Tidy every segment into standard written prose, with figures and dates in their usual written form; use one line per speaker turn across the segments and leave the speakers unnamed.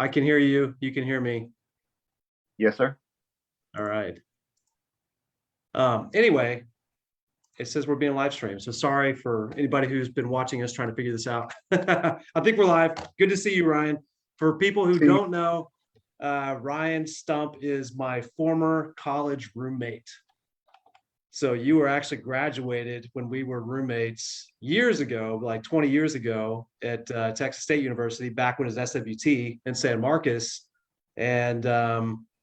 I can hear you. You can hear me.
Yes, sir.
All right. Anyway, it says we're being live streamed. So sorry for anybody who's been watching us trying to figure this out. I think we're live. Good to see you, Ryan. For people who don't know, Ryan Stump is my former college roommate. So you were actually graduated when we were roommates years ago, like 20 years ago at Texas State University, back when it was SWT in San Marcos. And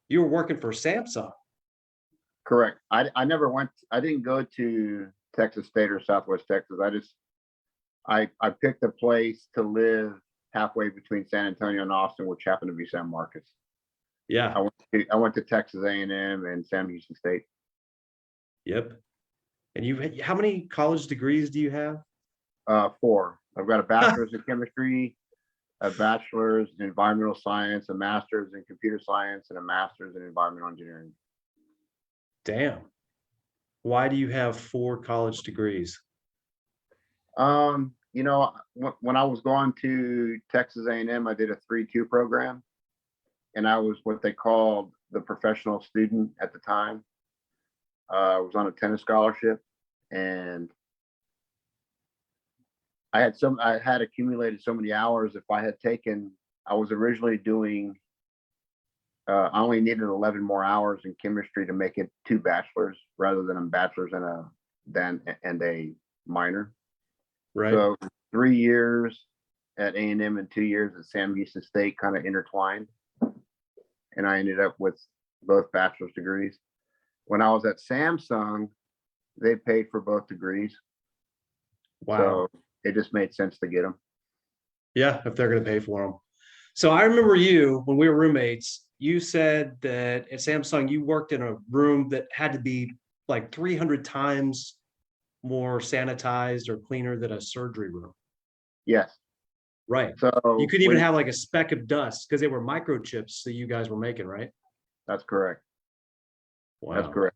you were working for Samsung.
Correct. I never went. I didn't go to Texas State or Southwest Texas. I picked a place to live halfway between San Antonio and Austin, which happened to be San Marcos.
Yeah.
I went to Texas A&M and Sam Houston State.
Yep. And how many college degrees do you have?
4. I've got a bachelor's in chemistry, a bachelor's in environmental science, a master's in computer science, and a master's in environmental engineering.
Damn. Why do you have 4 college degrees?
You know, when I was going to Texas A&M, I did a 3-2 program, and I was what they called the professional student at the time. I was on a tennis scholarship, and I had accumulated so many hours. If I had taken, I was originally doing, I only needed 11 more hours in chemistry to make it 2 bachelors rather than a bachelor's and a minor.
Right.
So 3 years at A&M and 2 years at Sam Houston State kind of intertwined, and I ended up with both bachelor's degrees. When I was at Samsung, they paid for both degrees.
Wow.
So it just made sense to get them.
Yeah, if they're going to pay for them. So I remember you, when we were roommates, you said that at Samsung, you worked in a room that had to be like 300 times more sanitized or cleaner than a surgery room.
Yes.
Right.
So
you couldn't even have like a speck of dust because they were microchips that you guys were making, right?
That's correct.
Wow.
That's correct.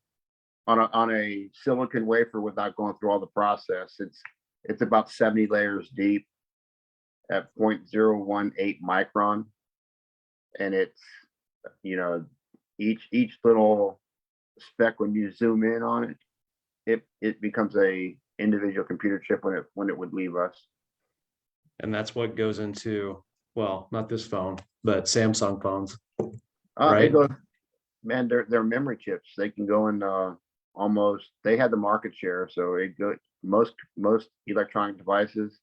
On a silicon wafer, without going through all the process, it's about 70 layers deep at 0.018 micron, and it's, you know, each little speck, when you zoom in on it becomes a individual computer chip when it would leave us.
And that's what goes into, well, not this phone, but Samsung phones. Right.
Man, they're memory chips. They can go in almost. They had the market share, so most electronic devices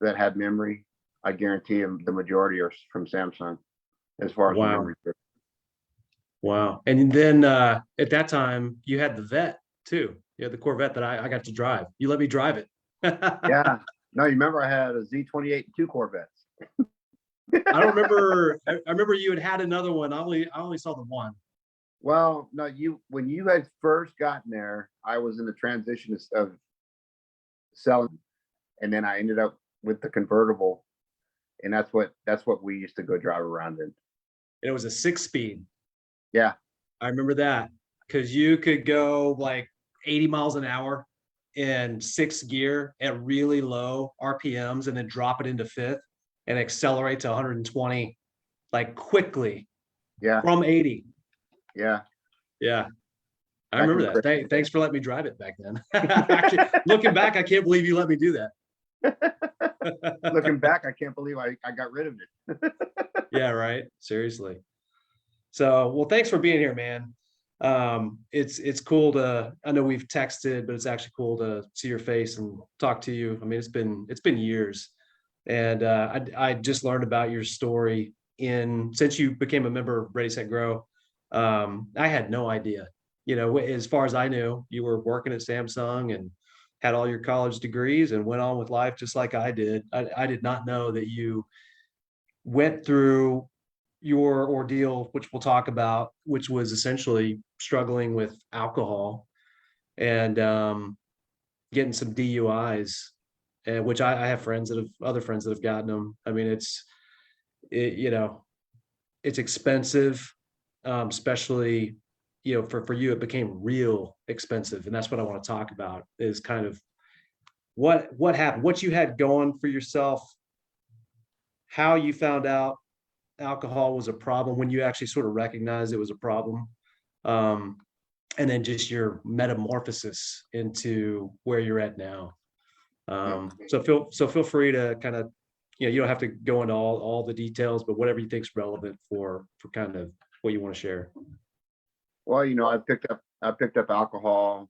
that had memory, I guarantee them the majority are from Samsung, as far as the memory chip.
Wow. And then at that time, you had the Vet too. You had the Corvette that I got to drive. You let me drive it.
Yeah. No, you remember I had a Z28 and 2 Corvettes.
I don't remember. I remember you had another one. I only saw the one.
Well, no, when you had first gotten there, I was in the transition of selling, and then I ended up with the convertible, and that's what we used to go drive around in.
It was a 6-speed.
Yeah,
I remember that because you could go like 80 miles an hour in 6th gear at really low RPMs, and then drop it into 5th and accelerate to 120 like quickly.
Yeah.
From 80.
Yeah.
Yeah. I remember that. Thanks for letting me drive it back then. Actually, looking back, I can't believe you let me do that.
Looking back, I can't believe I got rid of it.
Yeah, right. Seriously. So, well, thanks for being here, man. It's cool I know we've texted, but it's actually cool to see your face and talk to you. I mean, it's been years. And I just learned about your story since you became a member of Ready, Set, Grow. I had no idea, you know, as far as I knew, you were working at Samsung and had all your college degrees and went on with life just like I did. I did not know that you went through your ordeal, which we'll talk about, which was essentially struggling with alcohol and getting some DUIs, which I have other friends that have gotten them. I mean, it's expensive, especially, you know, for you, it became real expensive. And that's what I want to talk about is kind of what happened, what you had going for yourself, how you found out alcohol was a problem, when you actually sort of recognized it was a problem. Um, and then just your metamorphosis into where you're at now. So feel free to kind of, you don't have to go into all the details, but whatever you think's relevant for kind of what you want to share.
Well, I picked up alcohol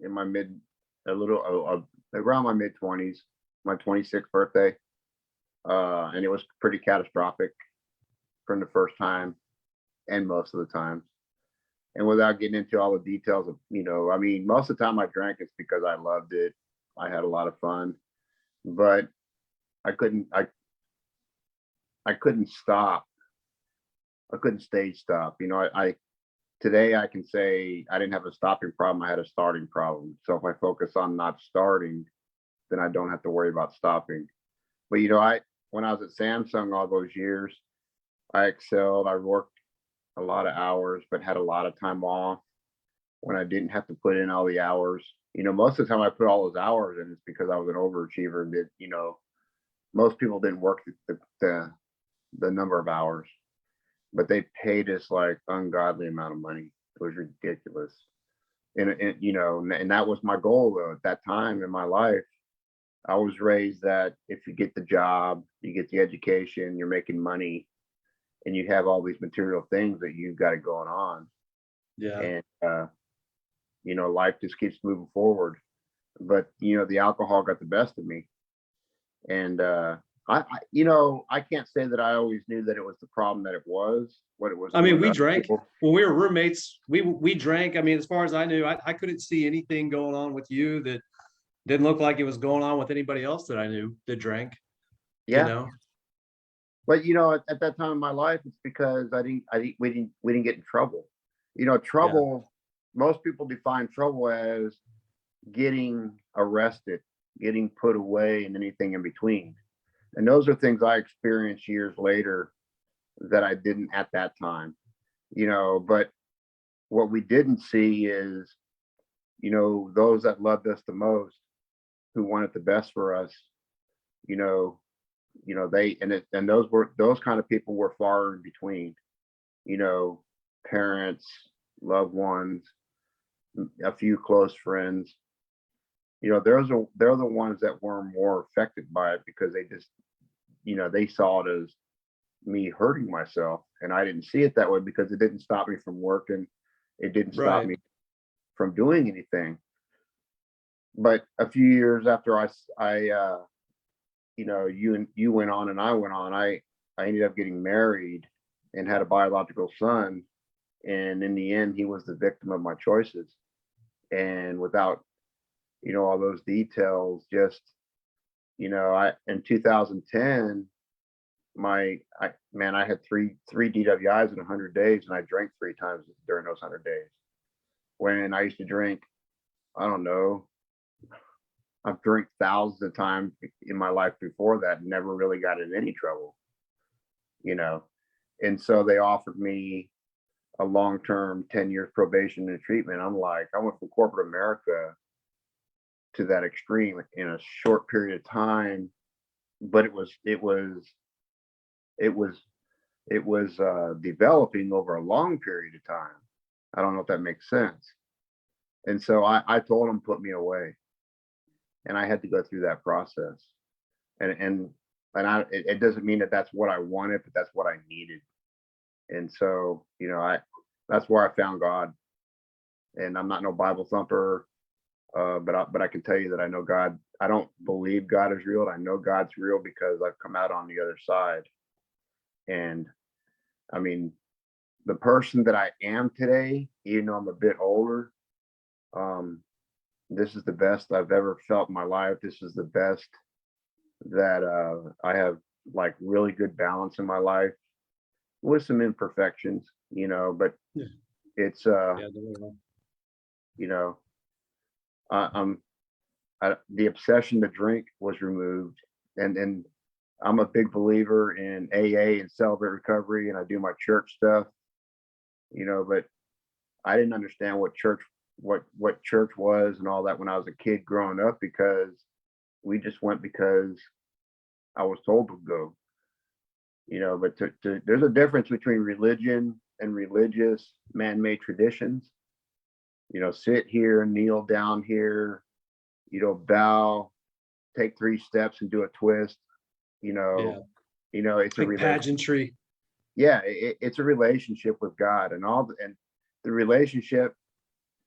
in my around my mid-20s, my 26th birthday. And it was pretty catastrophic from the first time and most of the times. And without getting into all the details of, I mean, most of the time I drank it's because I loved it. I had a lot of fun, but I couldn't stop. I couldn't stage stop. Today I can say I didn't have a stopping problem. I had a starting problem. So if I focus on not starting, then I don't have to worry about stopping. But when I was at Samsung all those years, I excelled. I worked a lot of hours, but had a lot of time off when I didn't have to put in all the hours. Most of the time I put all those hours in, it's because I was an overachiever and most people didn't work the number of hours, but they paid us like ungodly amount of money. It was ridiculous. And that was my goal though. At that time in my life, I was raised that if you get the job, you get the education, you're making money, and you have all these material things that you've got it going on.
Yeah.
And, life just keeps moving forward. But, the alcohol got the best of me. And I can't say that I always knew that it was the problem that it was, what it was.
I mean, we
doing to other
drank
people.
when we were roommates. We drank. I mean, as far as I knew, I couldn't see anything going on with you that didn't look like it was going on with anybody else that I knew that drank.
Yeah. But at that time in my life, it's because we didn't get in trouble. Trouble, most people define trouble as getting arrested, getting put away, and anything in between. And those are things I experienced years later that I didn't at that time. But what we didn't see is, those that loved us the most, who wanted the best for us, those kind of people were far in between. Parents, loved ones, a few close friends. They're the ones that were more affected by it because they just, they saw it as me hurting myself, and I didn't see it that way because it didn't stop me from working. It didn't stop me from doing anything. But a few years after you went on and I went on, I ended up getting married and had a biological son. And in the end, he was the victim of my choices. And without, all those details, just, in 2010, I had three DWIs in 100 days, and I drank 3 times during those 100 days. When I used to drink, I don't know, I've drank thousands of times in my life before that, and never really got in any trouble, And so they offered me a long-term 10 years probation and treatment. I'm like, I went from corporate America to that extreme in a short period of time, but it was developing over a long period of time. I don't know if that makes sense. And so I told him, put me away. And I had to go through that process. And it doesn't mean that that's what I wanted, but that's what I needed. And so, that's where I found God. And I'm not no Bible thumper, but I can tell you that I know God. I don't believe God is real. I know God's real because I've come out on the other side. And I mean, the person that I am today, even though I'm a bit older, this is the best I've ever felt in my life. This is the best that I have, like, really good balance in my life with some imperfections, but it's the obsession to drink was removed, and I'm a big believer in AA and Celebrate Recovery, and I do my church stuff, but I didn't understand what church was and all that when I was a kid growing up, because we just went because I was told to go. But there's a difference between religion and religious man-made traditions. Sit here, kneel down here, bow, take 3 steps and do a twist. You
Yeah.
know, it's a
Like
relation.
pageantry.
Yeah, it's a relationship with God, and the relationship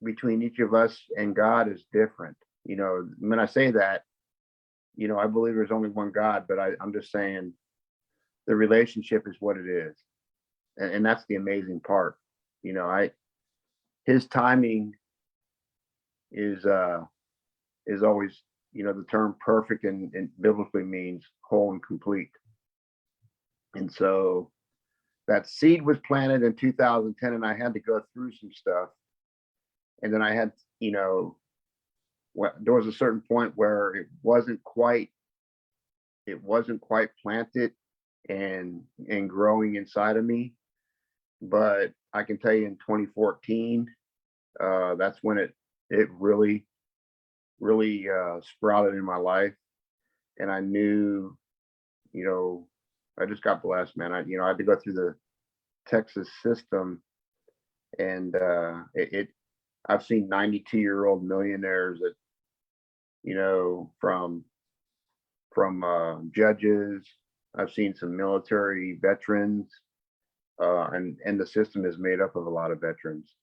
between each of us and God is different. When I say that, I believe there's only one God, but I'm just saying the relationship is what it is, and that's the amazing part. His timing is always, the term perfect and biblically means whole and complete. And so that seed was planted in 2010, and I had to go through some stuff. And then I had, there was a certain point where it wasn't quite planted and growing inside of me. But I can tell you in 2014, that's when it really sprouted in my life. And I knew, I just got blessed, man. I had to go through the Texas system, and I've seen 92-year-old millionaires that, from judges. I've seen some military veterans, and the system is made up of a lot of veterans.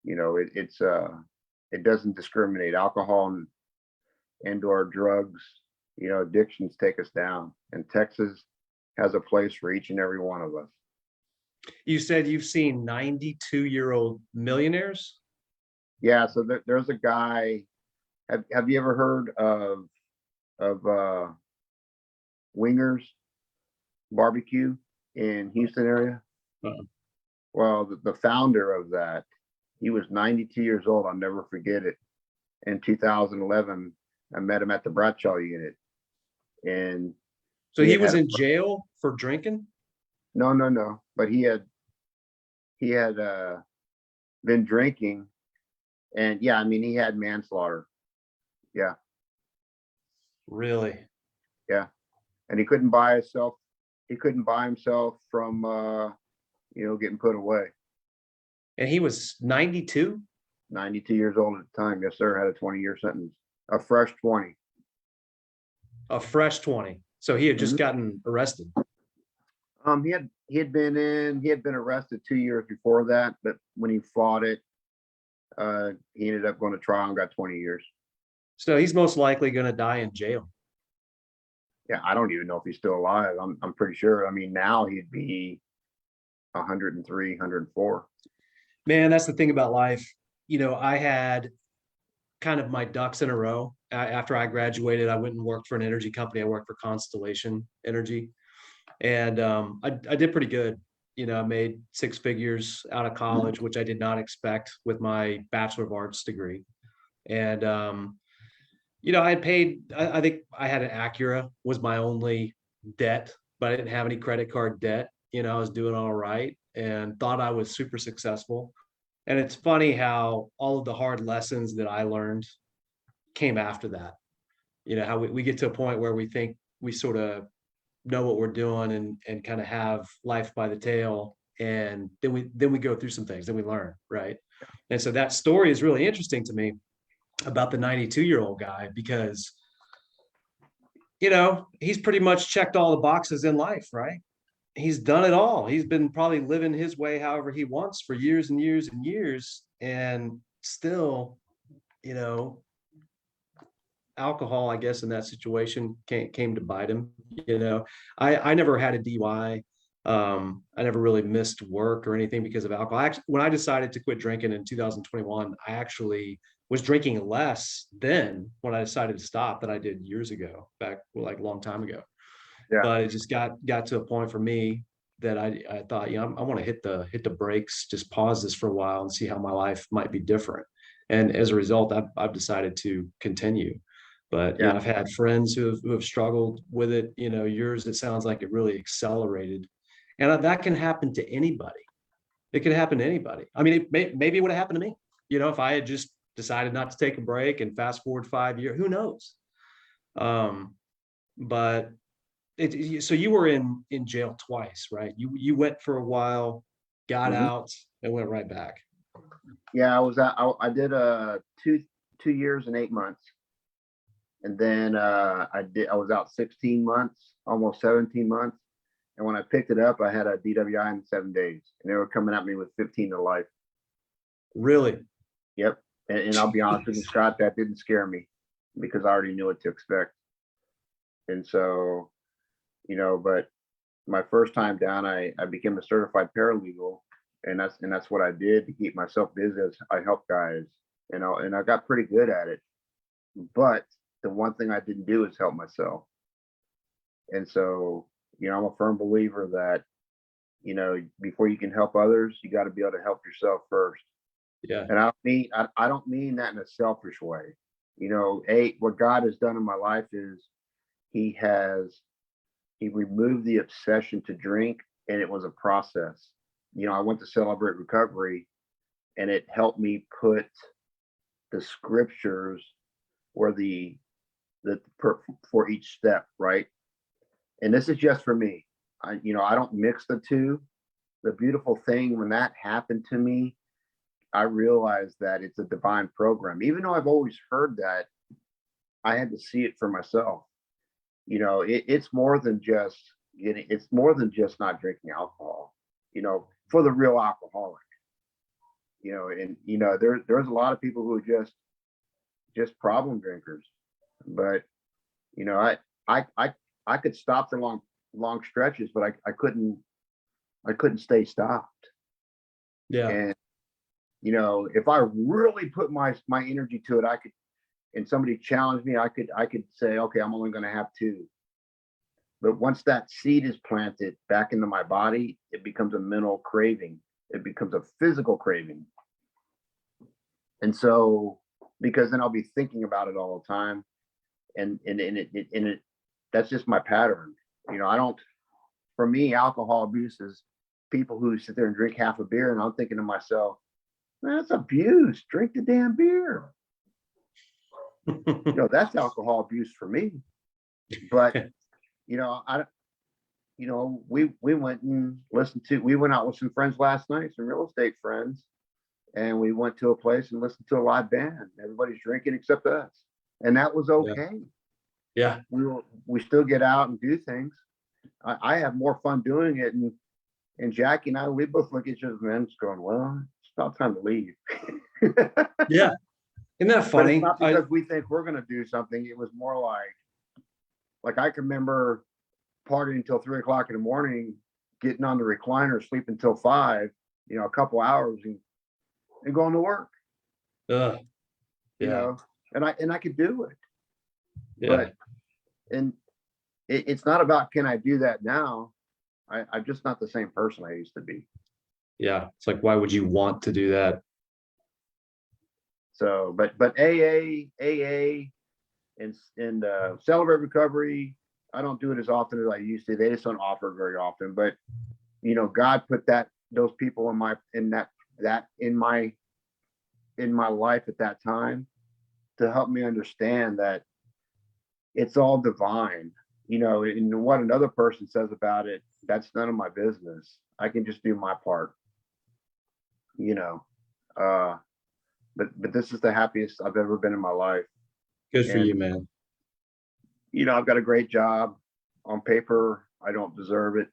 It doesn't discriminate. Alcohol and or drugs, addictions take us down, and Texas has a place for each and every one of us.
You said you've seen 92-year-old millionaires?
Yeah, so there's a guy. Have you ever heard of Wingers Barbecue in Houston area?
Uh-uh.
Well, the founder of that, he was 92 years old. I'll never forget it. In 2011, I met him at the Bradshaw unit, and
So he was in jail for drinking?
No, but he had been drinking, and yeah, I mean, he had manslaughter. Yeah,
Really?
yeah, and he couldn't buy himself. He couldn't buy himself from getting put away.
And he was 92?
92 years old at the time. Yes, sir. Had a 20-year sentence, a fresh 20.
A fresh 20. So he had just gotten arrested.
He had been arrested 2 years before that, but when he fought it, he ended up going to trial and got 20 years.
So he's most likely going to die in jail.
Yeah, I don't even know if he's still alive. I'm pretty sure. I mean, now he'd be 103, 104.
Man, that's the thing about life. I had kind of my ducks in a row. After I graduated, I went and worked for an energy company. I worked for Constellation Energy, and I did pretty good. I made 6 figures out of college, which I did not expect with my Bachelor of Arts degree. And I had paid. I think I had an Acura was my only debt, but I didn't have any credit card debt. I was doing all right and thought I was super successful. And it's funny how all of the hard lessons that I learned came after that. How we get to a point where we think we sort of know what we're doing and kind of have life by the tail. And then we go through some things, then we learn, right? And so that story is really interesting to me about the 92-year-old guy, because he's pretty much checked all the boxes in life, right? He's done it all. He's been probably living his way however he wants for years and years and years, and still, alcohol, I guess, in that situation came to bite him. I never had a DUI. I never really missed work or anything because of alcohol. When I decided to quit drinking in 2021, I actually was drinking less then when I decided to stop than I did years ago, back like a long time ago.
Yeah.
But it just got to a point for me that I thought, I want to hit the brakes, just pause this for a while and see how my life might be different. And as a result, I've decided to continue. But
Yeah.
I've had friends who have struggled with it. Yours, it sounds like it really accelerated, and that can happen to anybody. It can happen to anybody. I mean, maybe it would have happened to me. If I had just decided not to take a break and fast forward 5 years, who knows? But So you were in jail twice, right? You went for a while, got
Mhm.
out, and went right back.
Yeah, I did 2 years and 8 months. And then I was out 16 months, almost 17 months. And when I picked it up, I had a DWI in 7 days, and they were coming at me with 15 to life.
Really?
Yep. And I'll be honest with you,
Jeez.
Scott, that didn't scare me because I already knew what to expect. And so, but my first time down, I became a certified paralegal, and that's what I did to keep myself busy as I helped guys, and I got pretty good at it. But the one thing I didn't do is help myself. And so, I'm a firm believer that, before you can help others, you got to be able to help yourself first.
Yeah.
And I don't mean that in a selfish way. What God has done in my life is he removed the obsession to drink, and it was a process. I went to Celebrate Recovery, and it helped me put the scriptures where for each step, right? And this is just for me. I don't mix the two. The beautiful thing when that happened to me, I realized that it's a divine program. Even though I've always heard that, I had to see it for myself. It's more than just it's more than just not drinking alcohol, for the real alcoholic. And there's a lot of people who are just problem drinkers. But I could stop for long stretches, but I couldn't stay stopped.
Yeah.
And if I really put my energy to it, I could, and somebody challenged me, I could say, okay, I'm only going to have two. But once that seed is planted back into my body, it becomes a mental craving. It becomes a physical craving. And so, because then I'll be thinking about it all the time, and it that's just my pattern. I don't. For me, alcohol abuse is people who sit there and drink half a beer, and I'm thinking to myself, that's abuse. Drink the damn beer. That's alcohol abuse for me. But I we went and we went out with some friends last night, some real estate friends, and we went to a place and listened to a live band. Everybody's drinking except us, and that was
Yeah.
okay.
Yeah.
We still get out and do things. I have more fun doing it, and Jackie and I, we both look at each other, man, just going, well, it's about time to leave.
Yeah. Isn't that
But
funny?
it's not because we think we're going to do something. It was more like I can remember partying until 3 o'clock in the morning, getting on the recliner, sleeping until 5, a couple hours, and going to work.
Yeah.
And I could do it.
Yeah.
And it's not about can I do that now. I'm just not the same person I used to be.
Yeah. It's like, why would you want to do that?
So, but AA, and Celebrate Recovery, I don't do it as often as I used to. They just don't offer it very often. But God put those people in my life at that time to help me understand that it's all divine. And what another person says about it, that's none of my business. I can just do my part. But this is the happiest I've ever been in my life.
Good for
And
you, man.
I've got a great job. On paper, I don't deserve it.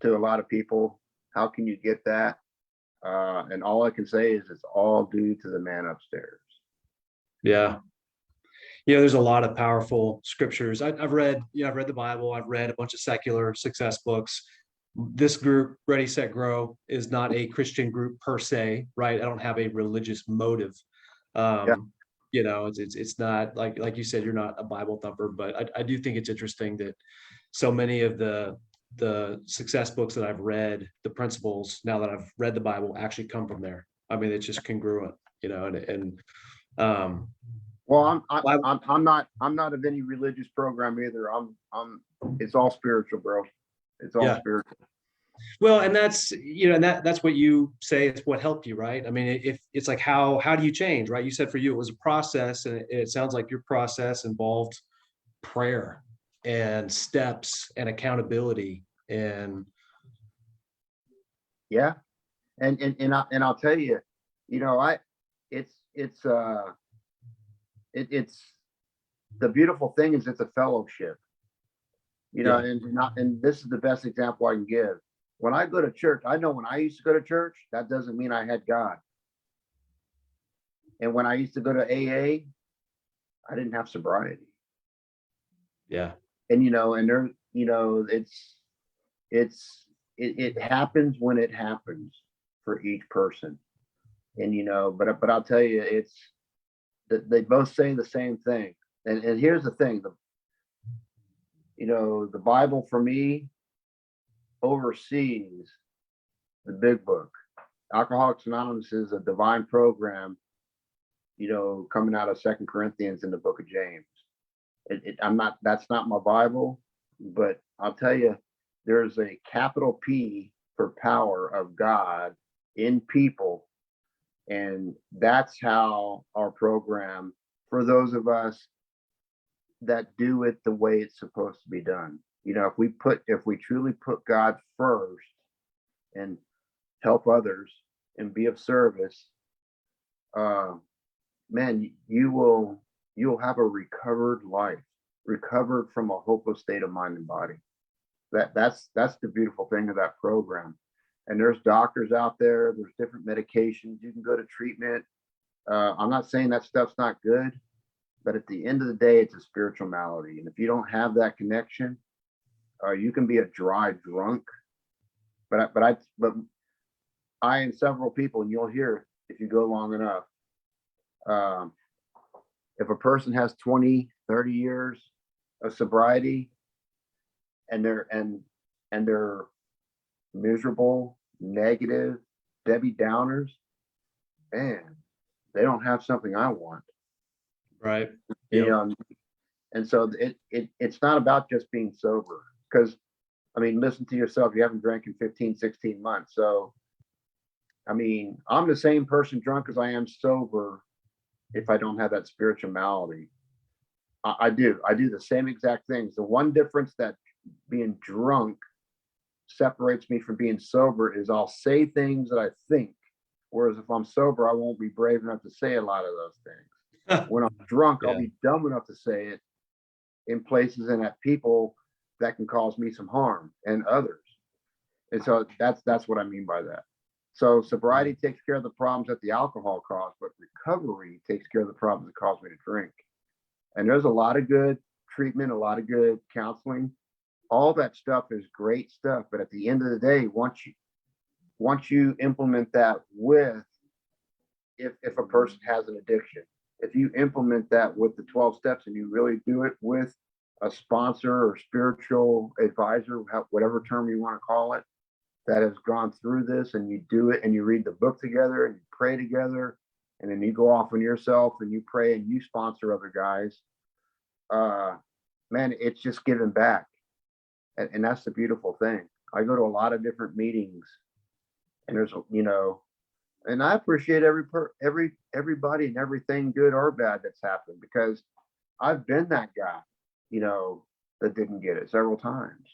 To a lot of people, how can you get that? And all I can say is it's all due to the man upstairs.
Yeah. There's a lot of powerful scriptures. I've read the Bible. I've read a bunch of secular success books. This group, Ready, Set, Grow, is not a Christian group per se, right? I don't have a religious motive.
Yeah.
It's not like you said, you're not a Bible thumper, but I do think it's interesting that so many of the success books that I've read, the principles, now that I've read the Bible, actually come from there. I mean, it's just congruent,
Well, I'm not of any religious program either. It's all spiritual, bro. It's all spiritual.
Well, and that's that's what you say. It's what helped you, right? I mean, if it's like how do you change, right? You said for you it was a process, and it sounds like your process involved prayer. and steps and accountability. And
Yeah. And I'll tell you, you know, it's the beautiful thing is it's a fellowship, you know,
yeah,
and this is the best example I can give. When I go to church, I know when I used to go to church, that doesn't mean I had God. And when I used to go to AA, I didn't have sobriety.
yeah,
And you know, and there, you know, it happens when it happens for each person. And you know, but I'll tell you, it's they both say the same thing. And here's the thing, you know, the Bible for me oversees the big book. Alcoholics Anonymous is a divine program, you know, coming out of Second Corinthians in the book of James. I'm not, that's not my Bible, but I'll tell you, there's a capital P for power of God in people. And that's how our program, for those of us that do it the way it's supposed to be done. You know, if we truly put God first and help others and be of service, man, you'll have a recovered life, recovered from a hopeless state of mind and body. That's the beautiful thing of that program. And there's doctors out there, there's different medications, you can go to treatment. I'm not saying that stuff's not good, but at the end of the day, it's a spiritual malady. And if you don't have that connection, you can be a dry drunk. But I and several people, and you'll hear if you go long enough, if a person has 20, 30 years of sobriety and they're miserable, negative, Debbie Downers, man, they don't have something I want.
right.
You
Yep.
know, and so it's not about just being sober, because I mean, listen to yourself, you haven't drank in 15, 16 months. So I mean, I'm the same person drunk as I am sober if I don't have that spiritual malady. I do the same exact things. The one difference that being drunk separates me from being sober is I'll say things that I think, whereas if I'm sober, I won't be brave enough to say a lot of those things. When I'm drunk, I'll
Yeah.
be dumb enough to say it in places and at people that can cause me some harm and others. And so that's what I mean by that. So sobriety takes care of the problems that the alcohol caused, but recovery takes care of the problems that caused me to drink. And there's a lot of good treatment, a lot of good counseling. All that stuff is great stuff. But at the end of the day, once you implement that with, if a person has an addiction, if you implement that with the 12 steps and you really do it with a sponsor or spiritual advisor, whatever term you want to call it, that has gone through this, and you do it and you read the book together and you pray together, and then you go off on yourself and you pray and you sponsor other guys, man, it's just giving back. And that's the beautiful thing. I go to a lot of different meetings, and there's, you know, and I appreciate everybody and everything good or bad that's happened, because I've been that guy, you know, that didn't get it several times.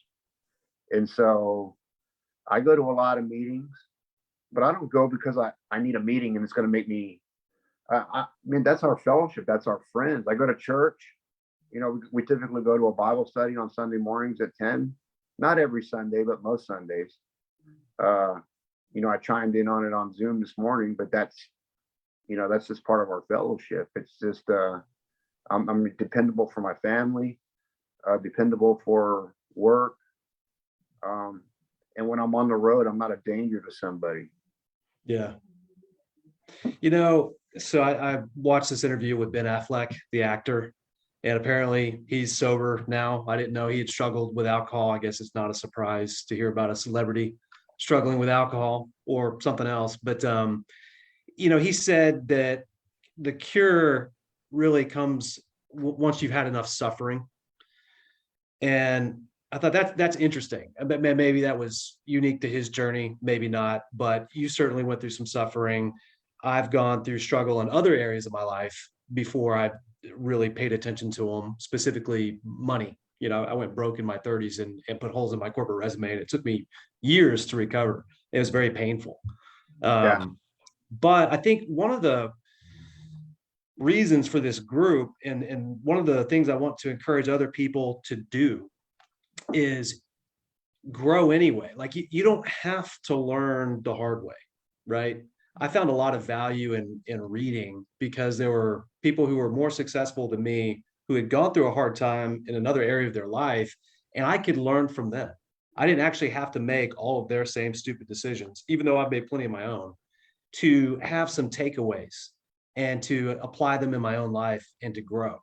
And so I go to a lot of meetings, but I don't go because I need a meeting and it's going to make me, I mean, that's our fellowship. That's our friends. I go to church, you know, we typically go to a Bible study on Sunday mornings at 10, not every Sunday, but most Sundays. You know, I chimed in on it on Zoom this morning, but that's, you know, that's just part of our fellowship. It's just, I'm dependable for my family, dependable for work. And when I'm on the road, I'm not a danger to somebody.
Yeah. You know, so I watched this interview with Ben Affleck, the actor, and apparently he's sober now. I didn't know he had struggled with alcohol. I guess it's not a surprise to hear about a celebrity struggling with alcohol or something else. But you know, he said that the cure really comes once you've had enough suffering. And I thought that's interesting. But maybe that was unique to his journey, maybe not. But you certainly went through some suffering. I've gone through struggle in other areas of my life before I really paid attention to them, specifically money. I went broke in my 30s and put holes in my corporate resume, and it took me years to recover. It was very painful.
Yeah.
But I think one of the reasons for this group, and one of the things I want to encourage other people to do, is grow anyway. Like you don't have to learn the hard way, right? I found a lot of value in reading because there were people who were more successful than me who had gone through a hard time in another area of their life, and I could learn from them. I didn't actually have to make all of their same stupid decisions, even though I've made plenty of my own, to have some takeaways and to apply them in my own life and to grow.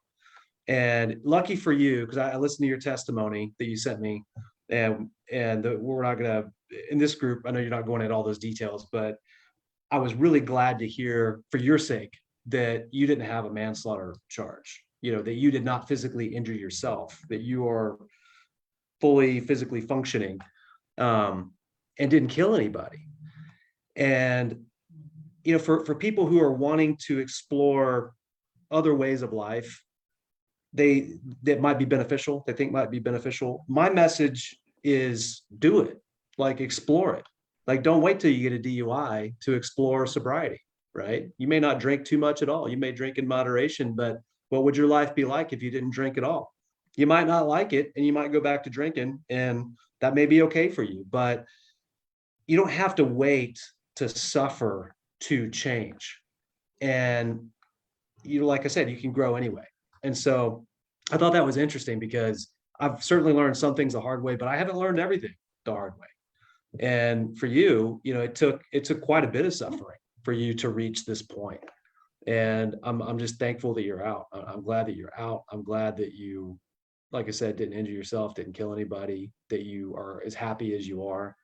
And lucky for you, because I listened to your testimony that you sent me, and we're not gonna in this group. I know you're not going into all those details, but I was really glad to hear for your sake that you didn't have a manslaughter charge. That you did not physically injure yourself, that you are fully physically functioning, and didn't kill anybody. And for people who are wanting to explore other ways of life, that might be beneficial, they think might be beneficial. My message is do it, like explore it. Like don't wait till you get a DUI to explore sobriety, right? You may not drink too much at all. You may drink in moderation, but what would your life be like if you didn't drink at all? You might not like it and you might go back to drinking, and that may be okay for you, but you don't have to wait to suffer to change. And like I said, you can grow anyway. And so I thought that was interesting because I've certainly learned some things the hard way, but I haven't learned everything the hard way. And for you, it took quite a bit of suffering for you to reach this point. And I'm just thankful that you're out. I'm glad that you're out. I'm glad that you, like I said, didn't injure yourself, didn't kill anybody, that you are as happy as you are.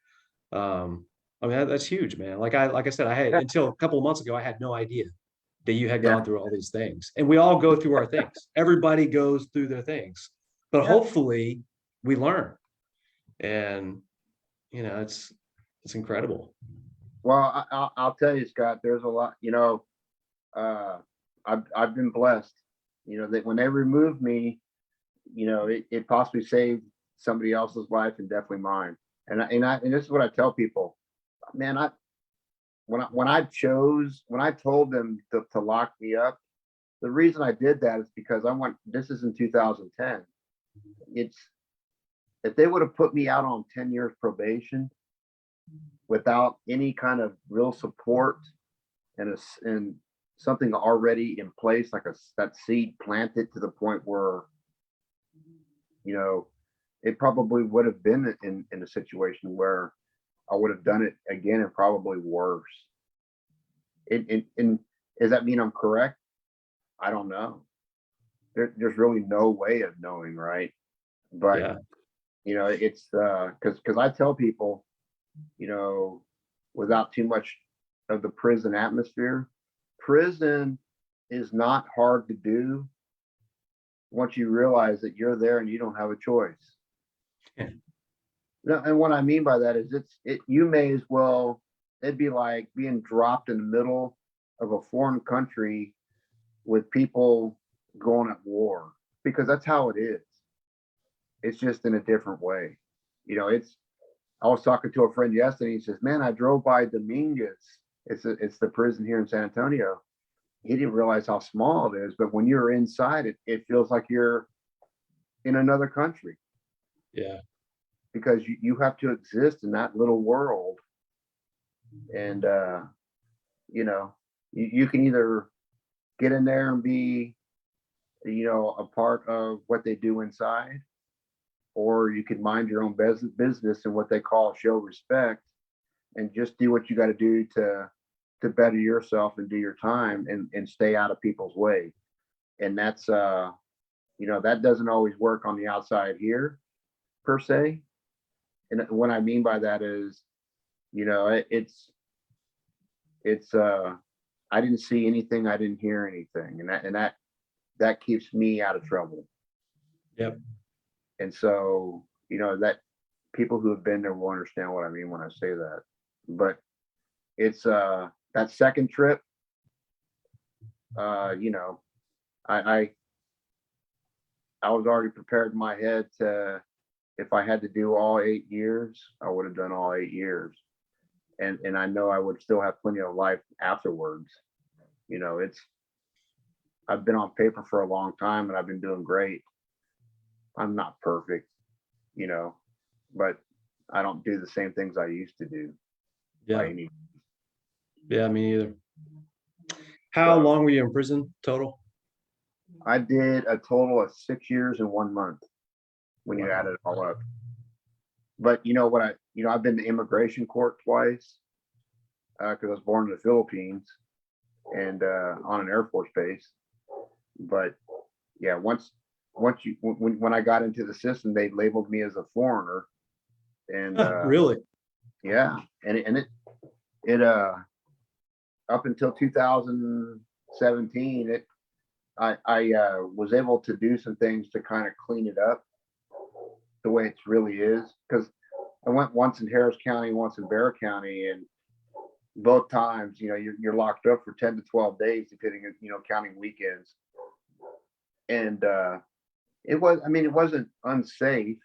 I mean, that's huge, man. Like I said, I had
Yeah.
until a couple of months ago, I had no idea that you had
Yeah.
gone through all these things. And we all go through our things. Everybody goes through their things, but
Yeah.
hopefully we learn. And it's incredible.
Well, I'll tell you, Scott, there's a lot, uh, I've been blessed, that when they removed me, it possibly saved somebody else's life and definitely mine. And this is what I tell people, man, when I told them to lock me up, the reason I did that is because this is in 2010. It's, if they would have put me out on 10 years probation without any kind of real support and something already in place, like that seed planted to the point where, it probably would have been in a situation where I would have done it again and probably worse. And does that mean I'm correct? I don't know. There's really no way of knowing, right? But
Yeah.
it's because I tell people, without too much of the prison atmosphere, prison is not hard to do once you realize that you're there and you don't have a choice.
Yeah.
No, and what I mean by that is you may as well, it'd be like being dropped in the middle of a foreign country with people going at war, because that's how it is. It's just in a different way. I was talking to a friend yesterday. He says, "Man, I drove by Dominguez. It's the prison here in San Antonio." He didn't realize how small it is, but when you're inside it feels like you're in another country.
Yeah.
Because you have to exist in that little world. And you can either get in there and be a part of what they do inside, or you can mind your own business and what they call show respect, and just do what you got to do to better yourself and do your time and stay out of people's way. And that's that doesn't always work on the outside here per se. And what I mean by that is, it's I didn't see anything, I didn't hear anything, and that keeps me out of trouble.
Yep.
And so, that people who have been there will understand what I mean when I say that. But it's that second trip, I I was already prepared in my head to, if I had to do all 8 years, I would have done all 8 years. And I know I would still have plenty of life afterwards. You know, I've been on paper for a long time and I've been doing great. I'm not perfect, you know, but I don't do the same things I used to do by
Yeah.
any.
Yeah, me either. How
So
long were you in prison total?
I did a total of 6 years and 1 month when you
Wow.
add it all up. But you know what, I've been to immigration court twice because I was born in the Philippines and on an Air Force base. But yeah, when I got into the system, they labeled me as a foreigner, and
Really?
yeah, and it up until 2017, I was able to do some things to kind of clean it up the way it really is, because I went once in Harris County, once in Bear County, and both times, you're locked up for 10 to 12 days, depending on, counting weekends. And it wasn't unsafe,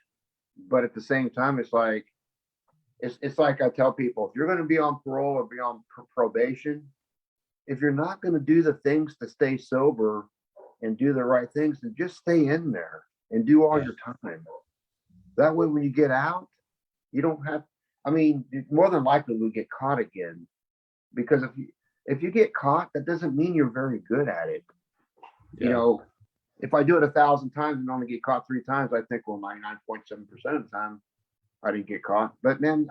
but at the same time, it's like I tell people, if you're going to be on parole or be on probation, if you're not going to do the things to stay sober and do the right things, then just stay in there and do all your time. That way, when you get out, you don't have, more than likely we get caught again, because if you get caught, that doesn't mean you're very good at it.
Yeah.
If I do it 1,000 times and only get caught 3 times, I think, well, 99.7% of the time I didn't get caught. But man,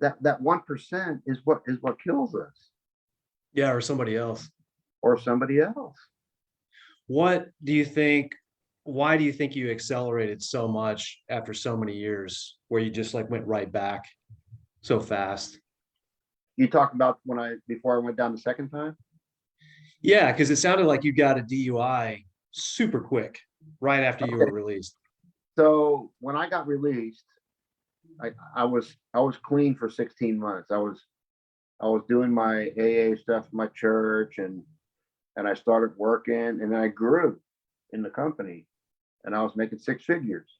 that 1% is what kills us.
Yeah, or somebody else.
Or somebody else.
What do you think? Why do you think you accelerated so much after so many years, where you just like went right back so fast?
You talk about before I went down the second time?
Yeah, because it sounded like you got a DUI super quick right after you were released.
So when I got released, I was clean for 16 months. I was doing my AA stuff in my church, and I started working, and then I grew in the company, and I was making 6 figures.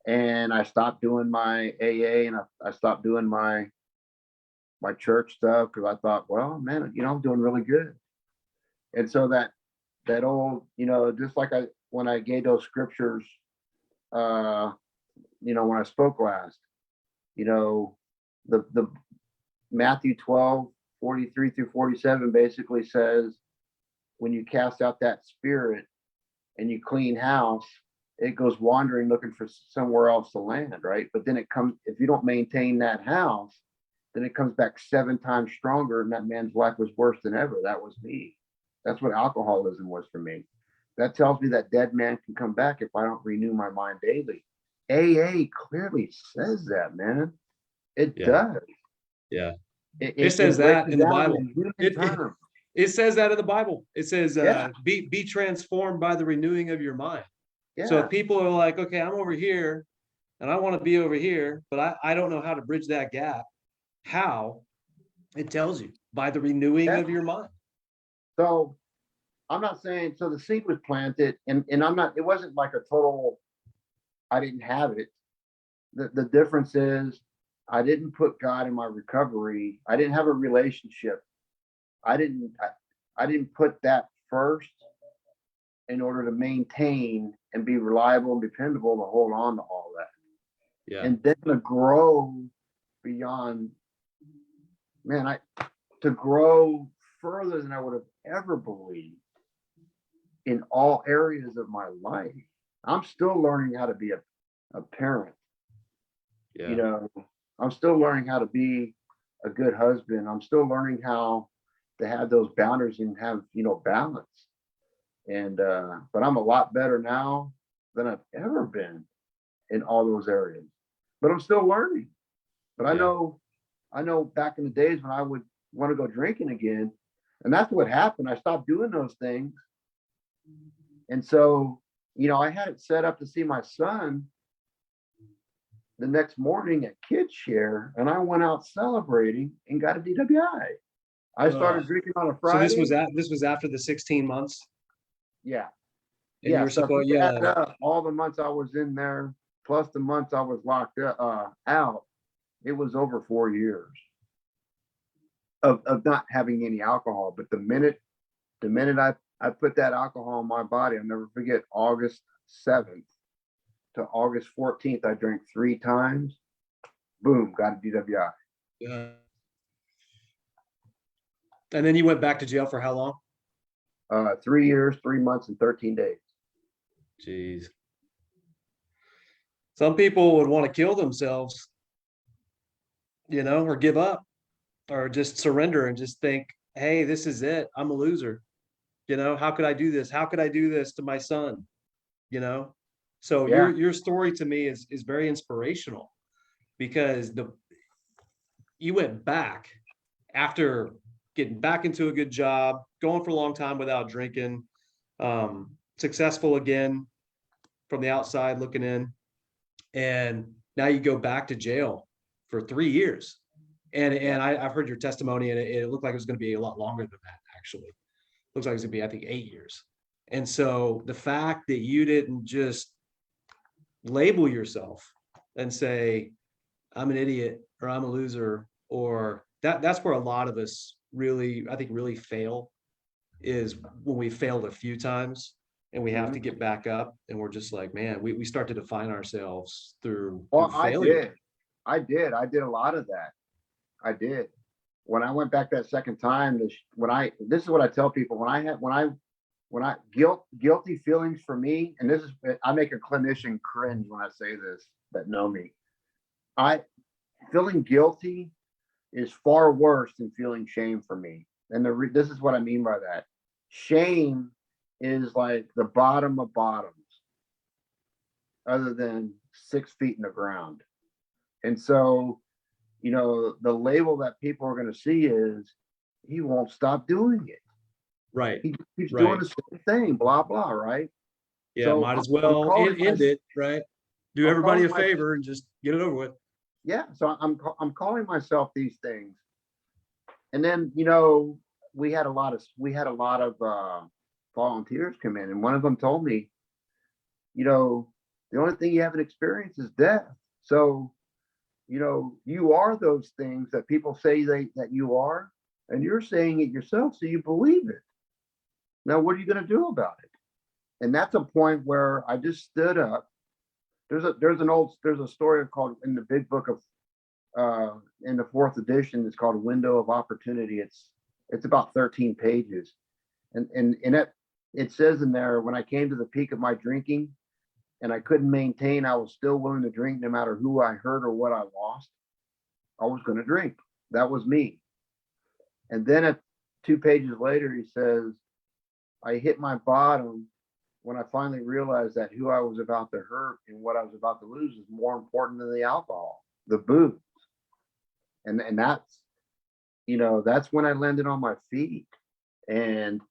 And I stopped doing my AA, and I stopped doing my church stuff, because I thought, well, man, I'm doing really good. And so that old, just like when I gave those scriptures, when I spoke last, the Matthew 12:43-47 basically says, when you cast out that spirit and you clean house, it goes wandering looking for somewhere else to land, right? But then it comes, if you don't maintain that house, then it comes back 7 times stronger, and that man's life was worse than ever. That was me. That's what alcoholism was for me. That tells me that dead man can come back if I don't renew my mind daily. AA clearly says that, man. It does.
Yeah. It says that in the Bible.
It
It says that in the Bible. It says,
Yeah.
be transformed by the renewing of your mind.
Yeah.
So if people are like, okay, I'm over here and I want to be over here, but I don't know how to bridge that gap. How? It tells you by the renewing of your mind.
So I'm not saying, so the seed was planted, and it wasn't like a total, I didn't have it. The difference is, I didn't put God in my recovery. I didn't have a relationship. I didn't put that first in order to maintain and be reliable and dependable to hold on to all that.
Yeah.
And then to grow beyond, man, to grow further than I would have ever believed in all areas of my life. I'm still learning how to be a parent.
Yeah.
I'm still learning how to be a good husband. I'm still learning how to have those boundaries and have, balance. And, but I'm a lot better now than I've ever been in all those areas, but I'm still learning. But I know back in the days when I would want to go drinking again, and that's what happened. I stopped doing those things. And so, I had it set up to see my son the next morning at Kids Share, and I went out celebrating and got a DWI. I started drinking on a Friday.
So this was after the 16 months.
Yeah.
And you
Yeah,
were
so if we
supposed, you
add
had
up all the months I was in there, plus the months I was locked out, it was over 4 years of not having any alcohol. But the minute I put that alcohol in my body, I'll never forget August 7th to August 14th, I drank 3 times. Boom, got a DWI.
yeah. And then you went back to jail for how long?
3 years, 3 months, and 13 days.
Jeez. Some people would want to kill themselves, or give up or just surrender and just think, hey, this is it. I'm a loser. How could I do this? How could I do this to my son? You know? So
Yeah,
your story to me is very inspirational because you went back after getting back into a good job, going for a long time without drinking, successful again from the outside looking in. And now you go back to jail for 3 years. And
yeah,
I've heard your testimony, and it looked like it was going to be a lot longer than that, actually. Looks like it's going to be, I think, 8 years. And so the fact that you didn't just label yourself and say, I'm an idiot or I'm a loser, or that's where a lot of us really, I think, really fail, is when we failed a few times and we have to
mhm.
get back up and we're just like, man, we start to define ourselves through
Well, I
failure.
did. I did a lot of that. I did. When I went back that second time, this is what I tell people when I guilty feelings for me, and this is, I make a clinician cringe when I say this that know me. I Feeling guilty is far worse than feeling shame for me. And this is what I mean by that. Shame is like the bottom of bottoms, other than 6 feet in the ground. And so, the label that people are going to see is he won't stop doing it.
Right.
He keeps doing
Right.
the same thing, blah, blah, right?
Yeah.
So
Might as
I'm
well
calling
end it. Right. Do
I'm
everybody
calling
a
my
favor and just get it over with.
yeah. So I'm calling myself these things. And then, we had a lot of volunteers come in, and one of them told me, the only thing you haven't experienced is death. So, you are those things that people say that you are, and you're saying it yourself, so you believe it. Now, what are you going to do about it? And that's a point where I just stood up. There's a story called in the big book of in the fourth edition. It's called Window of Opportunity. It's about 13 pages, and in it says in there, when I came to the peak of my drinking and I couldn't maintain, I was still willing to drink no matter who I hurt or what I lost. I was going to drink. That was me. And then at 2 pages later, he says, I hit my bottom when I finally realized that who I was about to hurt and what I was about to lose is more important than the alcohol, the booze. And that's when I landed on my feet. And,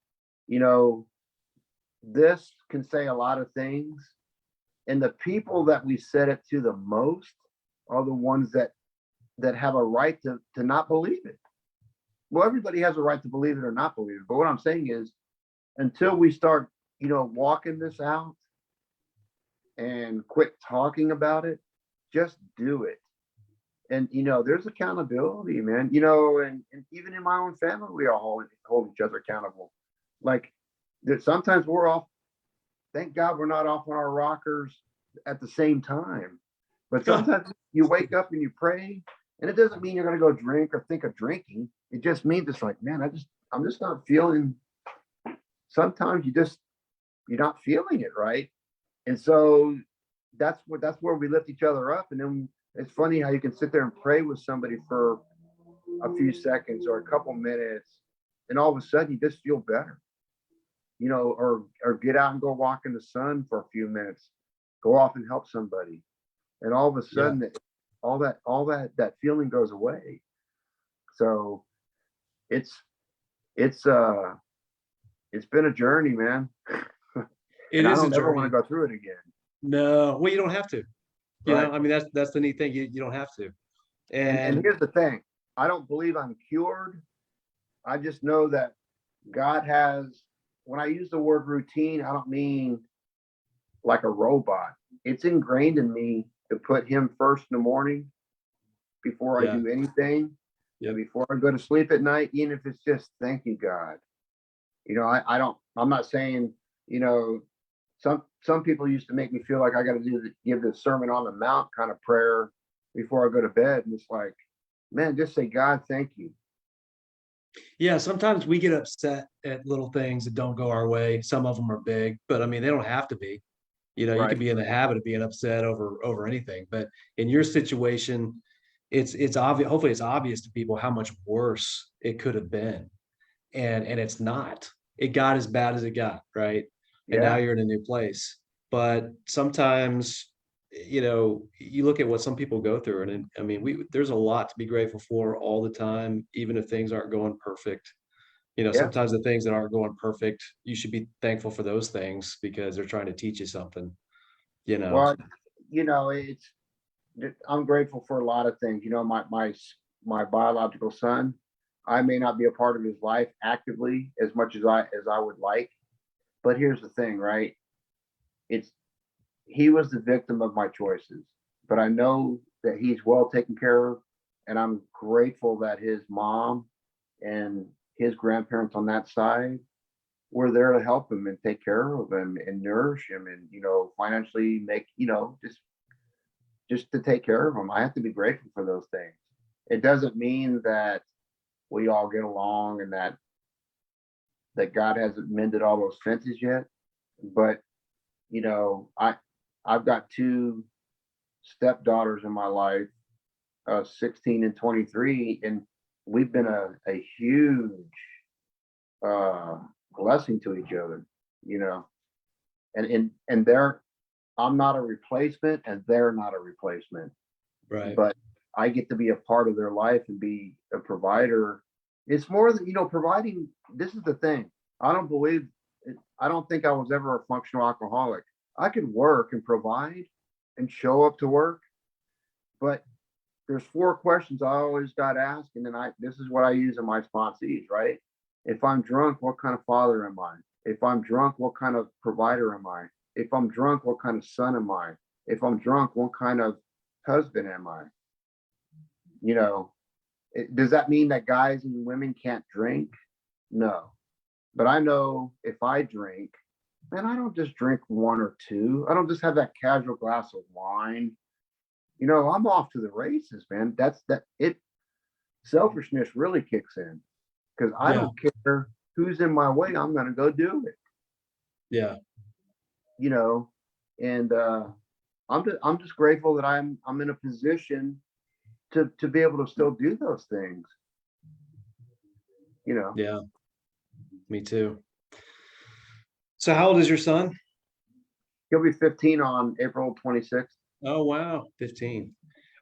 this can say a lot of things. And the people that we said it to the most are the ones that have a right to not believe it. Well, everybody has a right to believe it or not believe it. But what I'm saying is, until we start, walking this out and quit talking about it, just do it. And, there's accountability, man, and even in my own family, we all hold each other accountable. Like, sometimes we're off. Thank God we're not off on our rockers at the same time. But sometimes you wake up and you pray, and it doesn't mean you're going to go drink or think of drinking. It just means it's like, man, I'm just not feeling. Sometimes you're not feeling it right, and so that's where we lift each other up. And then it's funny how you can sit there and pray with somebody for a few seconds or a couple minutes, and all of a sudden you just feel better, or get out and go walk in the sun for a few minutes, go off and help somebody, and all of a
Yeah.
sudden all that feeling goes away. So it's been a journey, man.
It
And I
is a
don't ever want to
journey.
go through it again.
No, well, you don't have to.
Right.
I mean, that's the neat thing. You don't have to.
And
And
here's the thing. I don't believe I'm cured. I just know that God has, when I use the word routine, I don't mean like a robot. It's ingrained in me to put him first in the morning before I
Yeah.
do anything.
Yep.
And before I go to sleep at night, even if it's just thank you, God. I'm not saying, some people used to make me feel like I got to give the Sermon on the Mount kind of prayer before I go to bed. And it's like, man, just say, God, thank you.
Yeah, sometimes we get upset at little things that don't go our way. Some of them are big, but I mean, they don't have to be. You
Right.
can be in the habit of being upset over anything. But in your situation, it's obvious. Hopefully, it's obvious to people how much worse it could have been, and it's not. It got as bad as it got, right? And now
Yeah.
you're in a new place. But sometimes, you look at what some people go through, and I mean, there's a lot to be grateful for all the time, even if things aren't going perfect.
Yeah.
Sometimes the things that aren't going perfect, you should be thankful for those things because they're trying to teach you something, you know.
Well, it's, I'm grateful for a lot of things. My biological son, I may not be a part of his life actively as much as I would like. But here's the thing, right? It's He was the victim of my choices, but I know that he's well taken care of, and I'm grateful that his mom and his grandparents on that side were there to help him and take care of him and nourish him and financially make just to take care of him. I have to be grateful for those things. It doesn't mean that we all get along and that God hasn't mended all those fences yet, but I've got two stepdaughters in my life, 16 and 23, and we've been a huge uh, blessing to each other, you know. And they're I'm not a replacement, and they're not a replacement,
Right.
but I get to be a part of their life and be a provider. It's more than providing. This is the thing. I don't believe. I don't think I was ever a functional alcoholic. I could work and provide and show up to work, but there's four questions I always got asked, and then this is what I use in my sponsees, right? If I'm drunk, what kind of father am I? If I'm drunk, what kind of provider am I? If I'm drunk, what kind of son am I? If I'm drunk, what kind of husband am I? You know, does that mean that guys and women can't drink? No. But I know if I drink, man, I don't just drink one or two. I don't just have that casual glass of wine. I'm off to the races, man. Selfishness really kicks in because I
Yeah.
don't care who's in my way. I'm going to go do it,
Yeah.
you know, and I'm just grateful that I'm in a position to be able to still do those things, you know.
Yeah. Me too. So how old is your son?
He'll be 15 on April 26th.
Oh, wow. 15.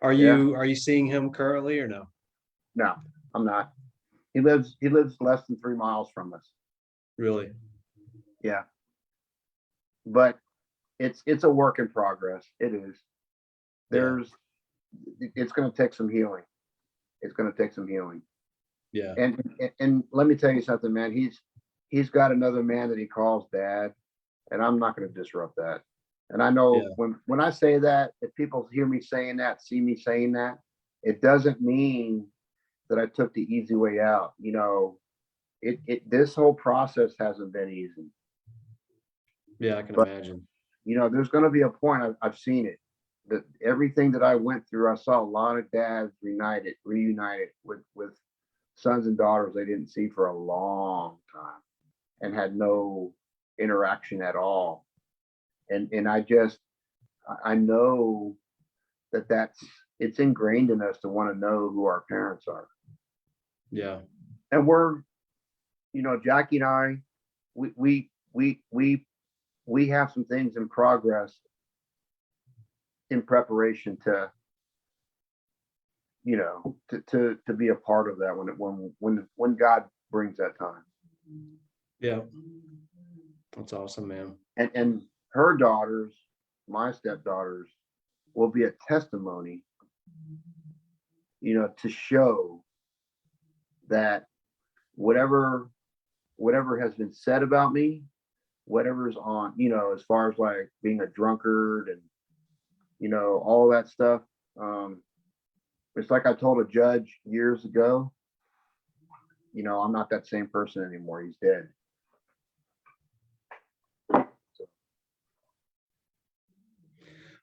Are
Yeah.
you seeing him currently or no?
No, I'm not. He lives less than 3 miles from us.
Really?
Yeah. But it's a work in progress. It is.
Yeah.
It's going to take some healing. It's going to take some healing.
Yeah.
And let me tell you something, man. He's got another man that he calls dad, and I'm not going to disrupt that. And I know
Yeah.
when I say that, if people hear me saying that, see me saying that, it doesn't mean that I took the easy way out. This whole process hasn't been easy.
Yeah, I can
But
imagine.
there's going to be a point. I've seen it. That everything that I went through, I saw a lot of dads reunited with sons and daughters they didn't see for a long time and had no interaction at all. And I know it's ingrained in us to want to know who our parents are.
Yeah.
And Jackie and I, we have some things in progress in preparation to to be a part of that when God brings that time.
Yeah. That's awesome, man.
And her daughters, my stepdaughters, will be a testimony, to show that whatever has been said about me, whatever's on, as far as like being a drunkard and, all that stuff. It's like I told a judge years ago, I'm not that same person anymore. He's dead.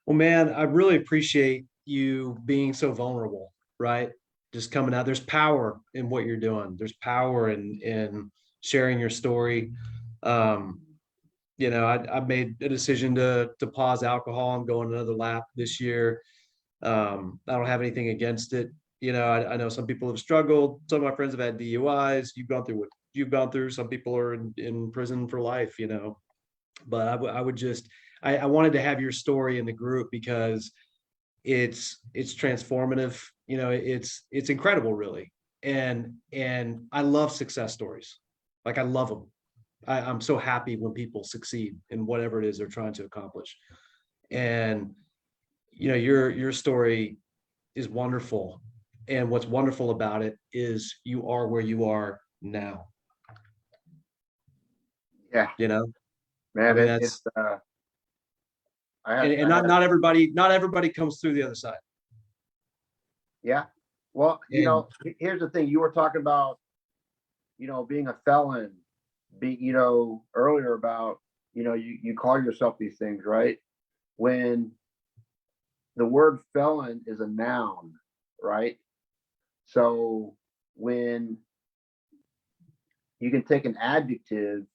Well, man, I really appreciate you being so vulnerable, right? Just coming out. There's power in what you're doing. There's power in sharing your story. Um, I made a decision to pause alcohol and go on another lap this year. I don't have anything against it. I know some people have struggled. Some of my friends have had DUIs. You've gone through what you've gone through. Some people are in prison for life, but I would just, I wanted to have your story in the group because it's transformative. It's incredible, really. And I love success stories. Like, I love them. I'm so happy when people succeed in whatever it is they're trying to accomplish. And your story is wonderful. And what's wonderful about it is you are where you are now.
Yeah,
I
man,
mean,
it's,
and not everybody comes through the other side.
yeah. Well,
And
here's the thing. You were talking about, being a felon, earlier about, you call yourself these things, right? When the word felon is a noun, right? So when you can take an adjective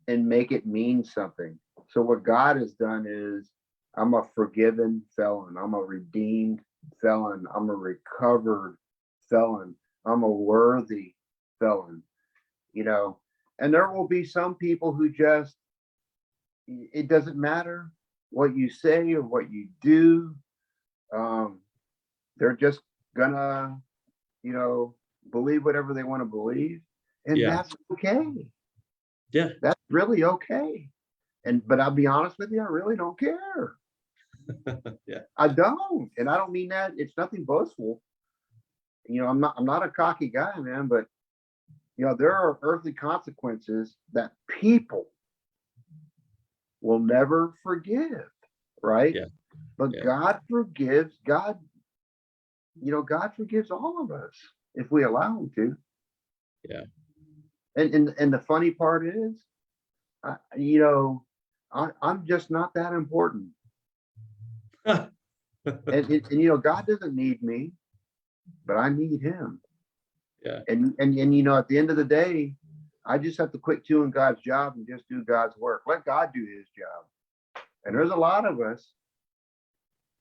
and make it mean something. So what God has done is, I'm a forgiven felon. I'm a redeemed felon. I'm a recovered felon. I'm a worthy felon, and there will be some people who just, it doesn't matter what you say or what you do. They're just gonna, believe whatever they want to believe. And
yeah,
that's okay.
yeah,
That's really okay. But I'll be honest with you, I really don't care.
yeah,
I don't. And I don't mean that. It's nothing boastful. I'm not a cocky guy, man, but there are earthly consequences that people will never forgive, right?
yeah,
But
yeah,
God forgives. God forgives all of us if we allow him to.
yeah.
And the funny part is, I'm just not that important. And God doesn't need me, but I need him.
Yeah,
And at the end of the day, I just have to quit doing God's job and just do God's work. Let God do his job. And there's a lot of us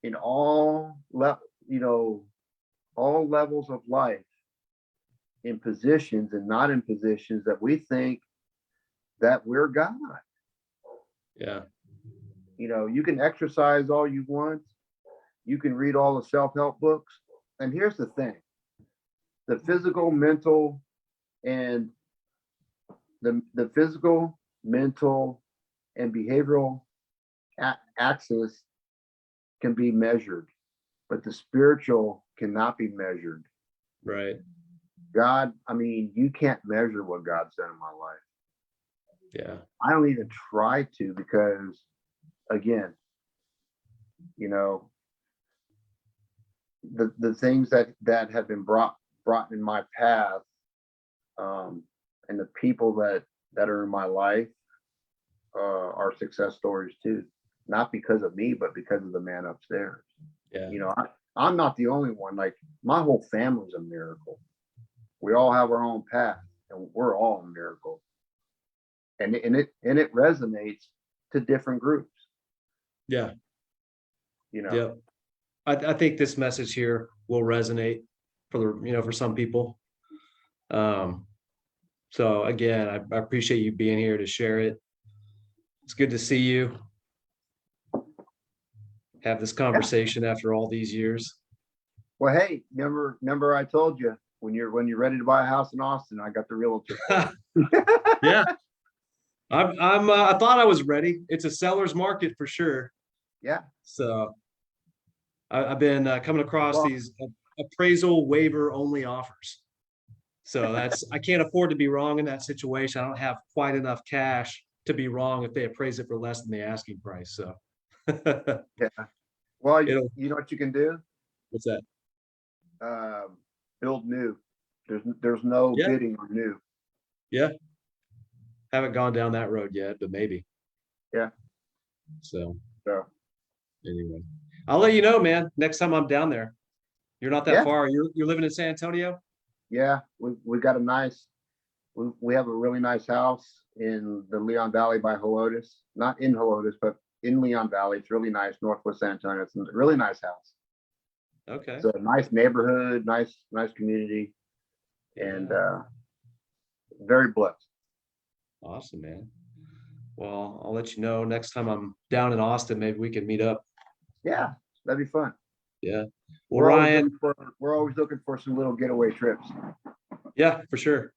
in all levels of life, in positions and not in positions, that we think that we're God.
yeah,
You can exercise all you want. You can read all the self-help books. And here's the thing. The physical, mental, and the physical, mental, and behavioral axis can be measured, but the spiritual cannot be measured.
right.
God, you can't measure what God's done in my life.
Yeah,
I don't even try to, because, again, the things that have been brought in my path, and the people that are in my life, are success stories too. Not because of me, but because of the man upstairs.
yeah,
I'm not the only one. Like, my whole family's a miracle. We all have our own path, and we're all a miracle. And it resonates to different groups.
yeah, yeah. I think this message here will resonate for some people. So again, I appreciate you being here to share it. It's good to see you. Have this conversation after all these years.
Well, hey, remember I told you, when you're ready to buy a house in Austin, I got the realtor.
Yeah, I thought I was ready. It's a seller's market for sure.
Yeah.
So I've been coming across
Well,
these appraisal waiver only offers. So I can't afford to be wrong in that situation. I don't have quite enough cash to be wrong if they appraise it for less than the asking price. So
Yeah. Well,
it'll,
you know what you can do?
what's that?
Build new. There's no
Yeah,
bidding on new.
yeah. Haven't gone down that road yet, but maybe.
Yeah.
So
So
anyway, I'll let you know, man, next time I'm down there. You're not that
yeah,
far. You're living in San Antonio?
yeah. We got a nice. We have a really nice house in the Leon Valley by Helotes. Not in Helotes, but in Leon Valley. It's really nice, northwest San Antonio. It's a really nice house.
Okay.
It's a nice neighborhood, nice community, and
Yeah.
very blessed.
Awesome, man. Well, I'll let you know next time I'm down in Austin. Maybe we can meet up.
Yeah, that'd be fun.
Yeah. Well, Ryan,
We're always looking for some little getaway trips.
yeah, for sure.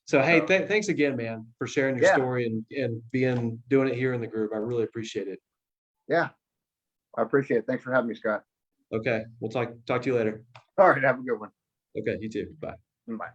So, hey,
So,
thanks again, man, for sharing your
yeah,
story and doing it here in the group. I really appreciate it.
yeah, I appreciate it. Thanks for having me, Scott.
Okay. We'll talk to you later.
All right, have a good one.
Okay. You too. Bye.
Bye.